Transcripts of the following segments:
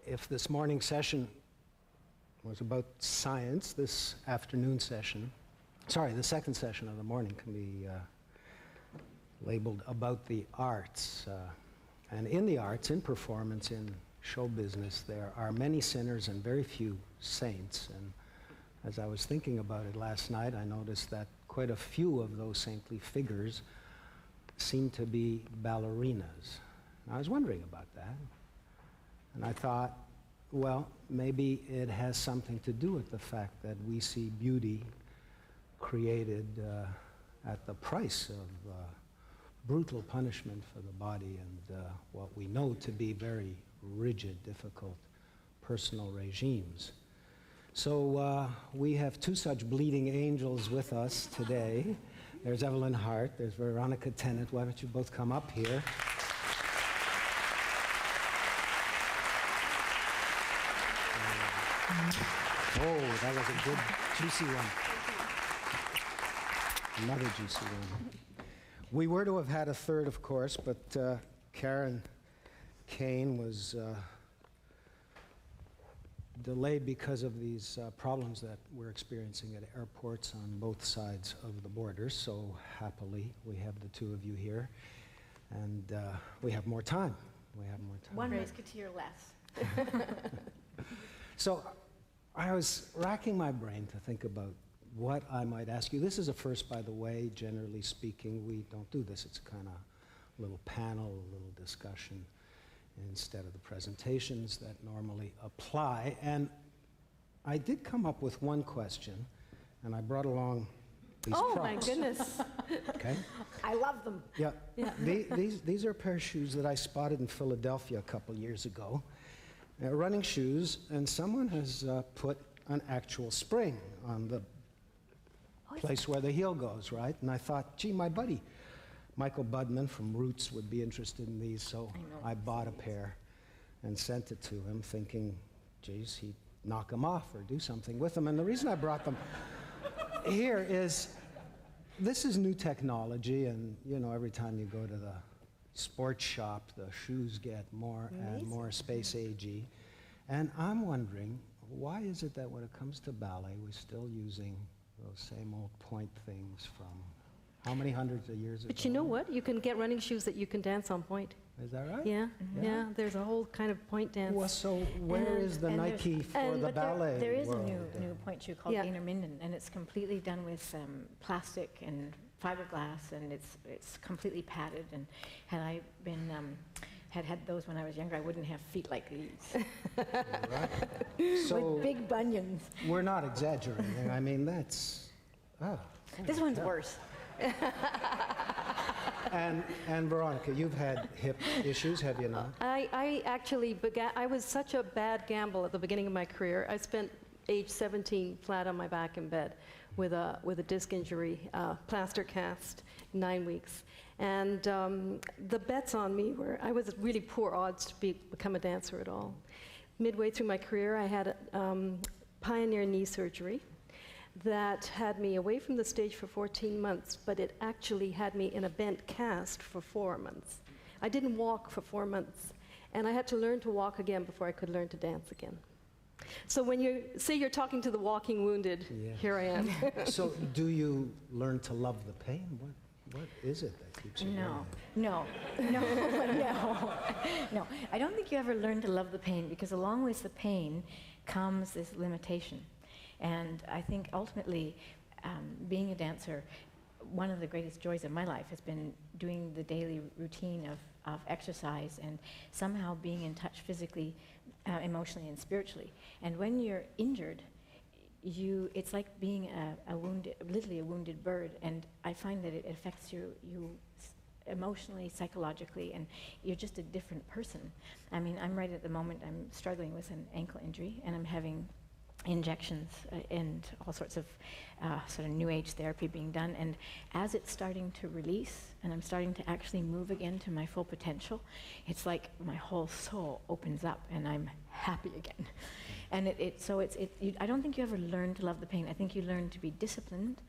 if this morning session was about science, this afternoon session, the second session of the morning can be labeled about the arts. And in the arts, in performance, in show business, there are many sinners and very few saints. And as I was thinking about it last night, I noticed that quite a few of those saintly figures seem to be ballerinas. And I was wondering about that. And I thought, well, maybe it has something to do with the fact that we see beauty created at the price of brutal punishment for the body and what we know to be very rigid, difficult personal regimes. So we have two such bleeding angels with us today. There's Evelyn Hart, there's Veronica Tennant. Why don't you both come up here? Oh, that was a good, juicy one. Another juicy one. We were to have had a third, of course, but Karen Kane was delayed because of these problems that we're experiencing at airports on both sides of the border. So happily, we have the two of you here, and we have more time. One musketeer less. So I was racking my brain to think about what I might ask you. This is a first, by the way. Generally speaking, we don't do this. It's a kind of little panel, a little discussion instead of the presentations that normally apply. And I did come up with one question, and I brought along these props. My goodness. Okay. I love them. Yeah. These are a pair of shoes that I spotted in Philadelphia a couple years ago. They're running shoes, and someone has put an actual spring on the place where the heel goes, right? And I thought, gee, my buddy Michael Budman from Roots would be interested in these, so I bought a pair and sent it to him, thinking, geez, he'd knock them off or do something with them. And the reason I brought them here is, this is new technology, and you know, every time you go to the sports shop, the shoes get more and more space-agey. And I'm wondering, why is it that when it comes to ballet, we're still using those same old point things from how many hundreds of years ago? But you know what? You can get running shoes that you can dance on point. Is that right? Yeah, yeah. There's a whole kind of point dance. Well, so where is the Nike for the ballet There is world? a new point shoe called Gainer Minden, and it's completely done with plastic and fiberglass, and it's completely padded. And had I been had those when I was younger, I wouldn't have feet like these. Right. So with big bunions. We're not exaggerating. I mean, that's this one's worse. And Veronica, you've had hip issues, have you not? I actually I was such a bad gamble at the beginning of my career. I spent age 17 flat on my back in bed with a disc injury, plaster cast, 9 weeks. And the bets on me were, I was really poor odds to become a dancer at all. Midway through my career, I had pioneer knee surgery that had me away from the stage for 14 months, but it actually had me in a bent cast for 4 months. I didn't walk for 4 months, and I had to learn to walk again before I could learn to dance again. So when you say you're talking to the walking wounded, here I am. So do you learn to love the pain? What is it that keeps you No. I don't think you ever learn to love the pain, because along with the pain comes this limitation. And I think ultimately, being a dancer, one of the greatest joys of my life has been doing the daily routine of exercise and somehow being in touch physically, emotionally, and spiritually. And when you're injured, it's like being literally a wounded bird. And I find that it affects you emotionally, psychologically, and you're just a different person. I mean, I'm right at the moment, I'm struggling with an ankle injury, and I'm having injections and all sorts of sort of new age therapy being done, and as it's starting to release and I'm starting to actually move again to my full potential, it's like my whole soul opens up and I'm happy again. And I don't think you ever learn to love the pain. I think you learn to be disciplined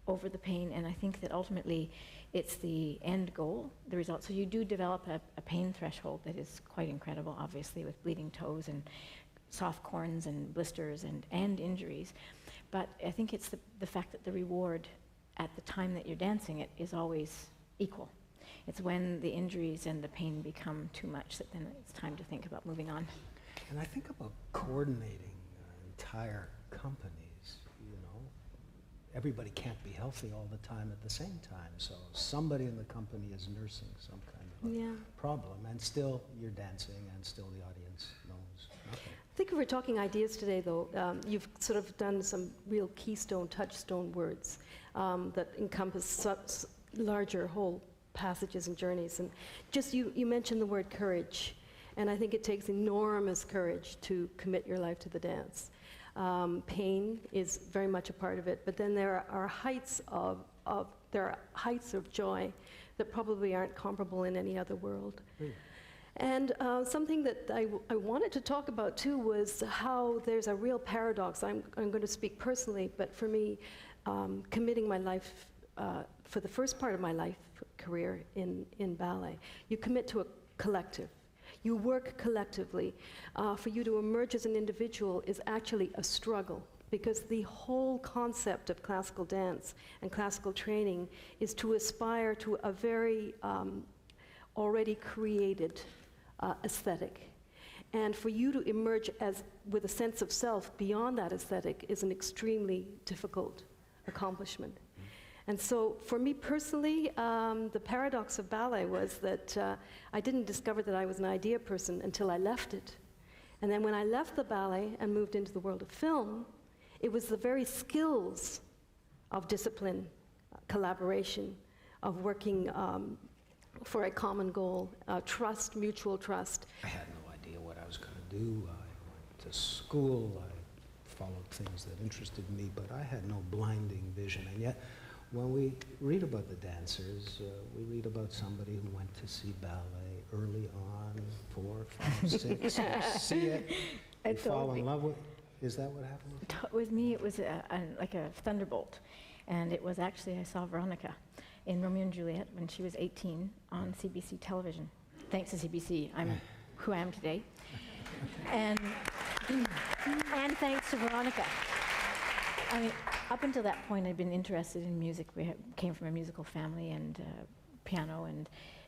over the pain, and I think that ultimately it's the end goal, the result. So you do develop a pain threshold that is quite incredible, obviously, with bleeding toes and soft corns and blisters and injuries. But I think it's the fact that the reward at the time that you're dancing it is always equal. It's when the injuries and the pain become too much that then it's time to think about moving on. And I think about coordinating entire companies, you know. Everybody can't be healthy all the time at the same time, so somebody in the company is nursing some kind of a problem, and still you're dancing, and still the audience knows nothing. I think if we're talking ideas today, though, you've sort of done some real keystone, touchstone words that encompass such larger whole passages and journeys. And just you mentioned the word courage, and I think it takes enormous courage to commit your life to the dance. Pain is very much a part of it, but then there are heights of joy that probably aren't comparable in any other world. And something that I wanted to talk about too was how there's a real paradox. I'm going to speak personally, but for me, committing my life for the first part of my life career in ballet, you commit to a collective. You work collectively. For you to emerge as an individual is actually a struggle, because the whole concept of classical dance and classical training is to aspire to a very already created aesthetic. And for you to emerge with a sense of self beyond that aesthetic is an extremely difficult accomplishment. And so for me personally, the paradox of ballet was that I didn't discover that I was an idea person until I left it. And then when I left the ballet and moved into the world of film, it was the very skills of discipline, collaboration, of working for a common goal, trust, mutual trust. I had no idea what I was going to do. I went to school, I followed things that interested me, but I had no blinding vision. And yet, when we read about the dancers, we read about somebody who went to see ballet early on, 4, 5, 6, you see it, you fall in love with it. Is that what happened? With me, it was like a thunderbolt. And it was actually, I saw Veronica in Romeo and Juliet when she was 18 on CBC television. Thanks to CBC, I'm who I am today. And thanks to Veronica. I mean, up until that point, I'd been interested in music. We came from a musical family, and piano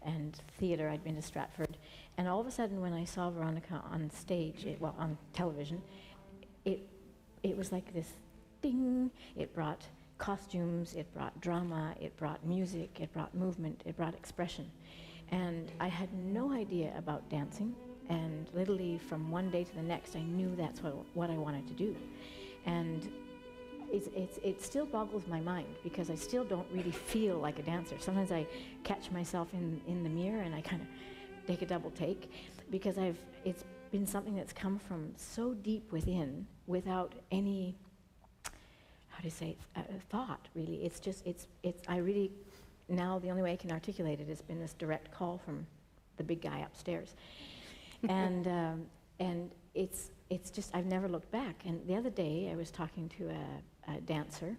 and theater. I'd been to Stratford. And all of a sudden, when I saw Veronica on stage, on television, it was like this ding. It brought costumes, it brought drama, it brought music, it brought movement, it brought expression. And I had no idea about dancing, and literally from one day to the next, I knew that's what I wanted to do. And it still boggles my mind, because I still don't really feel like a dancer. Sometimes I catch myself in the mirror and I kind of take a double take, because it's been something that's come from so deep within without any, how to say, thought, really. I really, now the only way I can articulate it has been this direct call from the big guy upstairs. And it's just, I've never looked back. And the other day I was talking to a dancer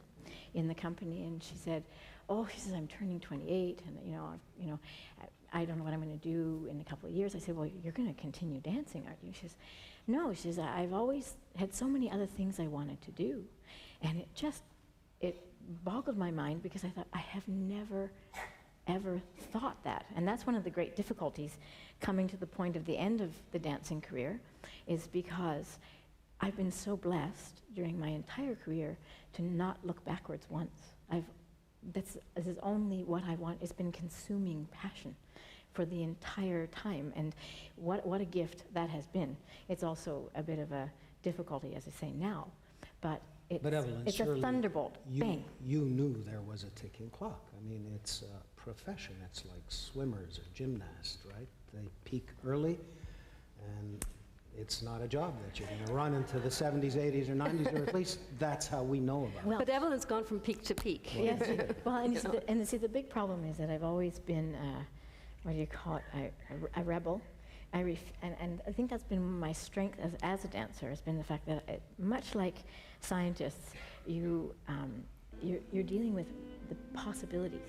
in the company, and she said, I'm turning 28, and I don't know what I'm going to do in a couple of years. I said, well, you're going to continue dancing, aren't you? She says, no. She says, I've always had so many other things I wanted to do. And it boggled my mind, because I thought, I have never, ever thought that. And that's one of the great difficulties coming to the point of the end of the dancing career, is because I've been so blessed during my entire career to not look backwards once. This is only what I want. It's been consuming passion for the entire time, and what a gift that has been. It's also a bit of a difficulty, as I say now, but Evelyn, it's a thunderbolt. Bang. You knew there was a ticking clock. I mean, it's a profession. It's like swimmers or gymnasts, right? They peak early, and it's not a job that you're going to run into the 70s, 80s, or 90s, or at least that's how we know about it. Well, but Evelyn's gone from peak to peak. Yes. Well, and see, the big problem is that I've always been, what do you call it, a rebel. And I think that's been my strength as a dancer, has been the fact that, much like scientists, you you're dealing with the possibilities.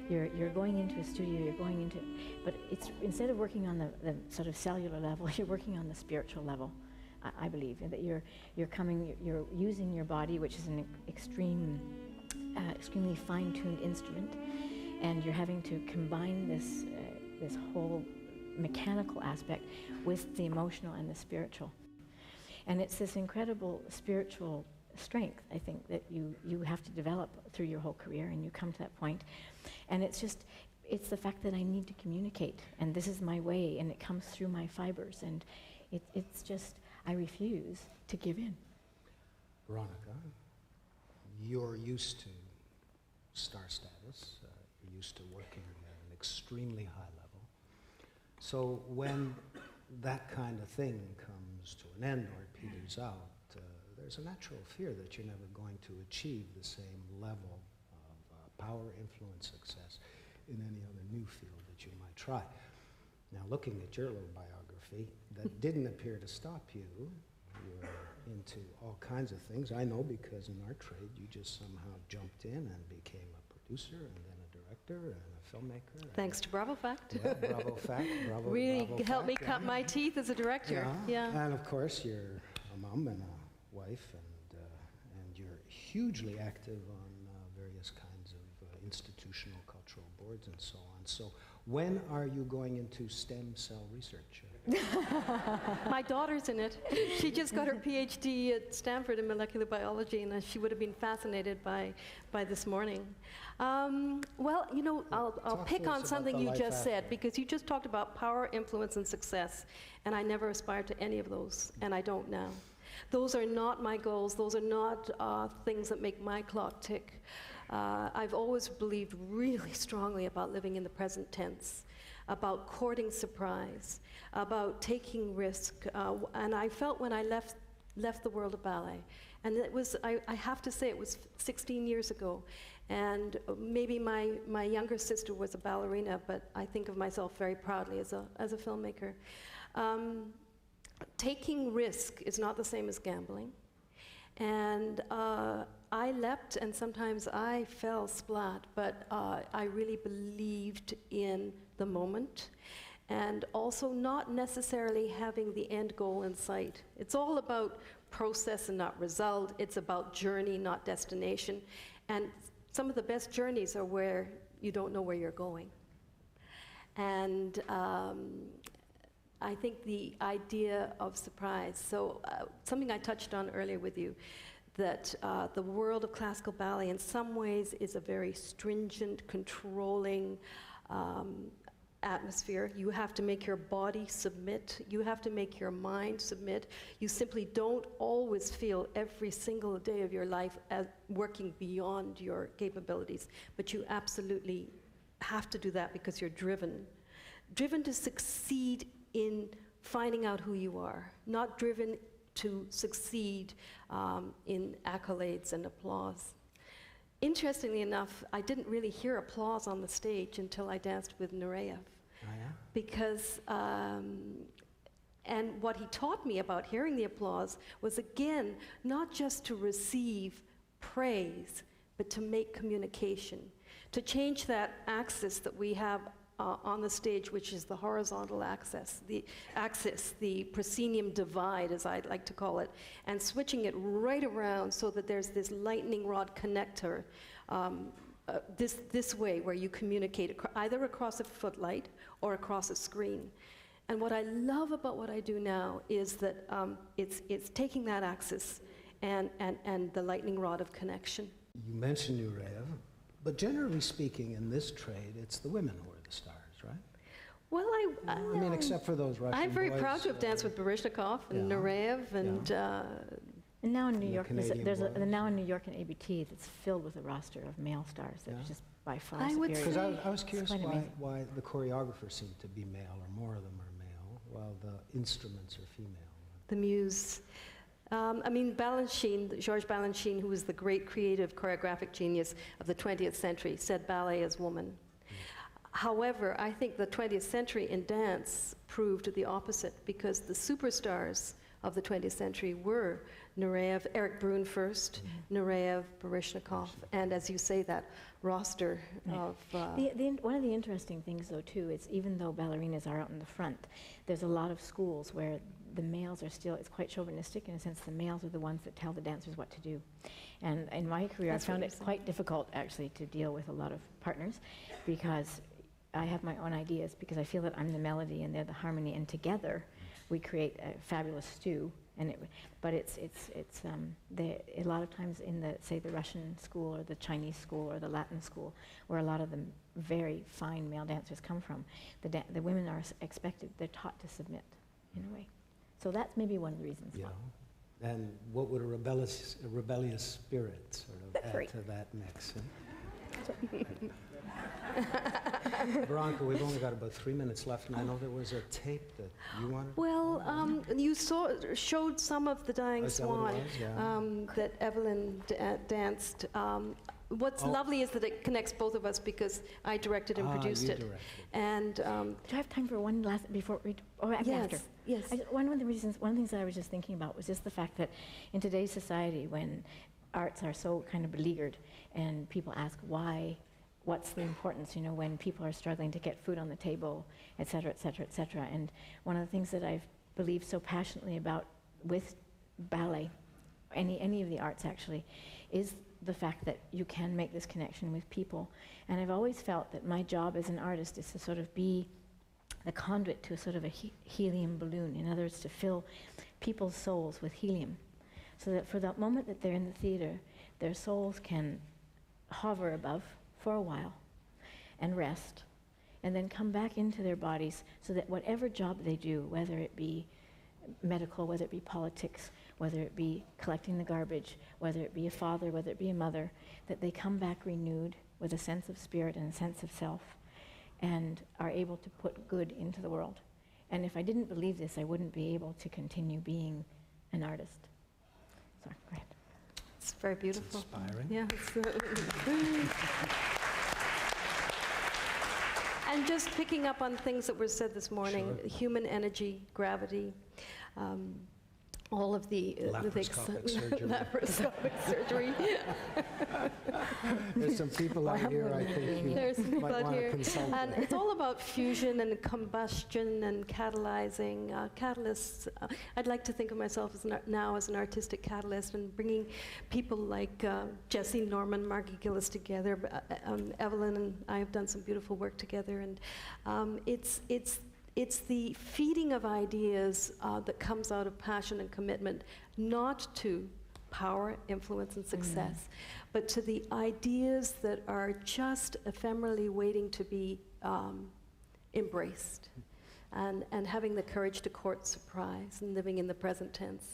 You're going into a studio, but it's, instead of working on the sort of cellular level, you're working on the spiritual level, I believe, and that you're using your body, which is an extremely fine-tuned instrument, and you're having to combine this whole mechanical aspect with the emotional and the spiritual. And it's this incredible spiritual strength, I think, that you have to develop through your whole career, and you come to that point. And it's the fact that I need to communicate, and this is my way, and it comes through my fibers, and it's just, I refuse to give in. Veronica, you're used to star status, you're used to working at an extremely high level. So when that kind of thing comes to an end or it peters out, there's a natural fear that you're never going to achieve the same level of power, influence, success in any other new field that you might try. Now, looking at your little biography, that didn't appear to stop you. You were into all kinds of things. I know because in our trade, you just somehow jumped in and became a producer and then a director and a filmmaker. Thanks to Bravo Fact. Yeah, Bravo Fact. Really Bravo helped me Fact, cut my teeth as a director. Yeah. And of course, you're a mom and a wife, and you're hugely active on various kinds of institutional cultural boards and so on. So when are you going into stem cell research? My daughter's in it. She just got her PhD at Stanford in molecular biology, and she would have been fascinated by this morning. Well, you know, I'll pick on something you just said, because you just talked about power, influence, and success, and I never aspired to any of those, and I don't now. Those are not my goals. Those are not things that make my clock tick. I've always believed really strongly about living in the present tense, about courting surprise, about taking risk. And I felt when I left the world of ballet, and it was, I have to say, it was 16 years ago. And maybe my younger sister was a ballerina, but I think of myself very proudly as a filmmaker. Taking risk is not the same as gambling. And I leapt, and sometimes I fell splat, but I really believed in the moment, and also not necessarily having the end goal in sight. It's all about process and not result. It's about journey, not destination. And some of the best journeys are where you don't know where you're going. And I think the idea of surprise, so something I touched on earlier with you, that the world of classical ballet in some ways is a very stringent, controlling atmosphere. You have to make your body submit. You have to make your mind submit. You simply don't always feel every single day of your life as working beyond your capabilities, but you absolutely have to do that because you're driven to succeed in finding out who you are, not driven to succeed in accolades and applause. Interestingly enough, I didn't really hear applause on the stage until I danced with Nureyev. Oh, yeah? Because, and what he taught me about hearing the applause was, again, not just to receive praise, but to make communication, to change that axis that we have on the stage, which is the horizontal axis, the proscenium divide, as I'd like to call it, and switching it right around so that there's this lightning rod connector this way, where you communicate either across a footlight or across a screen. And what I love about what I do now is that it's taking that axis and the lightning rod of connection. You mentioned Nureyev, but generally speaking, in this trade, it's the women who are the stars, right? Well, I mean, except for those Russian I'm very boys, proud to have danced with Baryshnikov and Nureyev and. And now in New York, there's boys. now in New York an ABT that's filled with a roster of male stars that are just by far I would superior. say- Because I was curious quite amazing. why the choreographers seem to be male, or more of them are male, while the instruments are female. The muse. I mean, Balanchine, Georges Balanchine, who was the great creative choreographic genius of the 20th century, said ballet is woman. However, I think the 20th century in dance proved the opposite, because the superstars of the 20th century were Nureyev, Eric Brun first, Nureyev, Baryshnikov, and as you say, that roster of... One of the interesting things, though, too, is even though ballerinas are out in the front, there's a lot of schools where the males are still, it's quite chauvinistic in a sense, the males are the ones that tell the dancers what to do. And in my career, I found it quite difficult, actually, to deal with a lot of partners, because I have my own ideas, because I feel that I'm the melody and they're the harmony, and together we create a fabulous stew. But a lot of times in the Russian school or the Chinese school or the Latin school, where a lot of the very fine male dancers come from, the women are expected, they're taught to submit in a way. So that's maybe one of the reasons why. And what would a rebellious spirit sort of add to that mix? Veronica, we've only got about 3 minutes left, and I know there was a tape that you wanted. Well, you showed some of the Dying Swan that Evelyn danced. What's lovely is that it connects both of us because I directed and produced it. And do I have time for one last before we? After. Yes. One of the things that I was just thinking about was just the fact that in today's society, when arts are so kind of beleaguered, and people ask why. What's the importance, when people are struggling to get food on the table, et cetera, et cetera, et cetera. And one of the things that I've believed so passionately about with ballet, any of the arts actually, is the fact that you can make this connection with people. And I've always felt that my job as an artist is to sort of be the conduit to a sort of a helium balloon. In other words, to fill people's souls with helium. So that for the moment that they're in the theater, their souls can hover above for a while and rest, and then come back into their bodies so that whatever job they do, whether it be medical, whether it be politics, whether it be collecting the garbage, whether it be a father, whether it be a mother, that they come back renewed with a sense of spirit and a sense of self and are able to put good into the world. And if I didn't believe this, I wouldn't be able to continue being an artist. Sorry, go ahead. It's very beautiful. It's inspiring. Yeah. And just picking up on things that were said this morning, human energy, gravity, all of the laparoscopic surgery. Laparoscopic surgery. There's some people out here I think There's some you might want to consult And with. it's all about fusion and combustion and catalyzing catalysts. I'd like to think of myself now as an artistic catalyst and bringing people like Jesse Norman, Margie Gillis together. Evelyn and I have done some beautiful work together, and it's the feeding of ideas that comes out of passion and commitment, not to power, influence, and success, but to the ideas that are just ephemerally waiting to be embraced, and having the courage to court surprise and living in the present tense.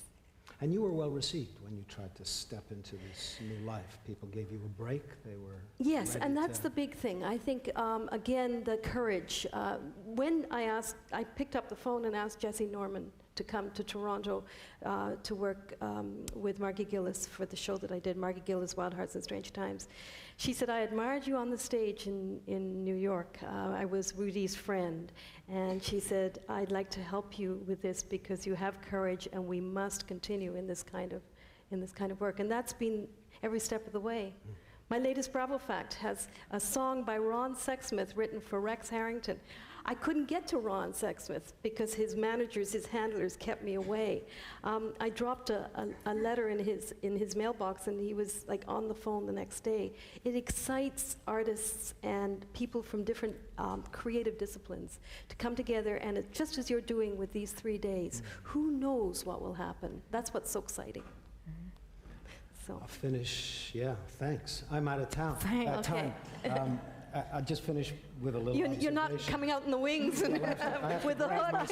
And you were well received when you tried to step into this new life. People gave you a break. They were Yes, ready and that's to the big thing. I think, again, the courage. When I picked up the phone and asked Jesse Norman to come to Toronto to work with Margie Gillis for the show that I did, Margie Gillis, Wild Hearts and Strange Times. She said, I admired you on the stage in New York. I was Rudy's friend. And she said, I'd like to help you with this because you have courage and we must continue in this kind of work. And that's been every step of the way. My latest Bravo Fact has a song by Ron Sexsmith written for Rex Harrington. I couldn't get to Ron Sexsmith because his managers, his handlers kept me away. I dropped a letter in his mailbox and he was like on the phone the next day. It excites artists and people from different creative disciplines to come together, and it's just as you're doing with these 3 days. Who knows what will happen? That's what's so exciting. So. I'll finish, thanks. I'm out of town. Okay. Time. I'll just finish with a little You're not coming out in the wings and with the hook.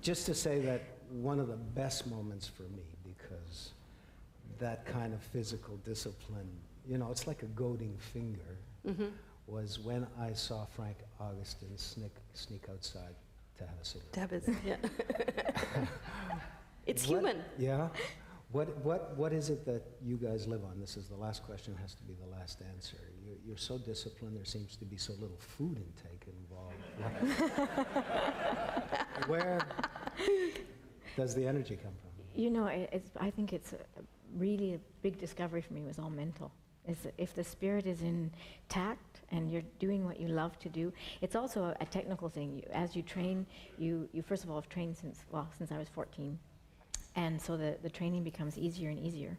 Just to say that one of the best moments for me, because that kind of physical discipline, it's like a goading finger, was when I saw Frank Augustin sneak outside to have a cigarette. It's human. Yeah. What is it that you guys live on? This is the last question, has to be the last answer. You're so disciplined, there seems to be so little food intake involved. does the energy come from? You know, I think it's really a big discovery for me was all mental. Is that if the spirit is intact and you're doing what you love to do, it's also a technical thing. As you train, you first of all have trained since I was 14. And so the training becomes easier and easier.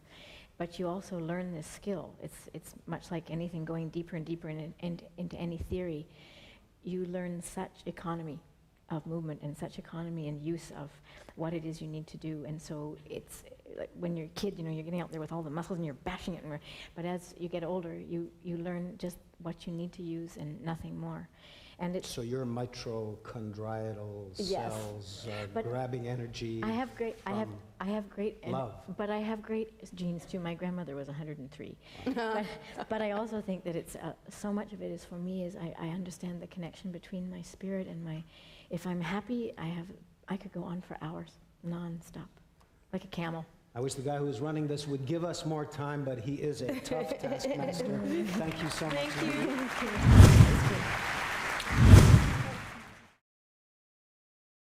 But you also learn this skill. It's much like anything, going deeper and deeper into any theory. You learn such economy of movement and such economy and use of what it is you need to do. And so it's like when you're a kid, you know, you're getting out there with all the muscles and you're bashing it. But as you get older, you learn just what you need to use and nothing more. And it's So your mitochondrial Yes. cells But grabbing energy. I have great, I have great, love. But I have great genes too. My grandmother was 103. but I also think that it's so much of it is for me is I understand the connection between my spirit and my. If I'm happy, I could go on for hours, non-stop, like a camel. I wish the guy who was running this would give us more time, but he is a tough taskmaster. Thank you so much. Thank you. Thank you.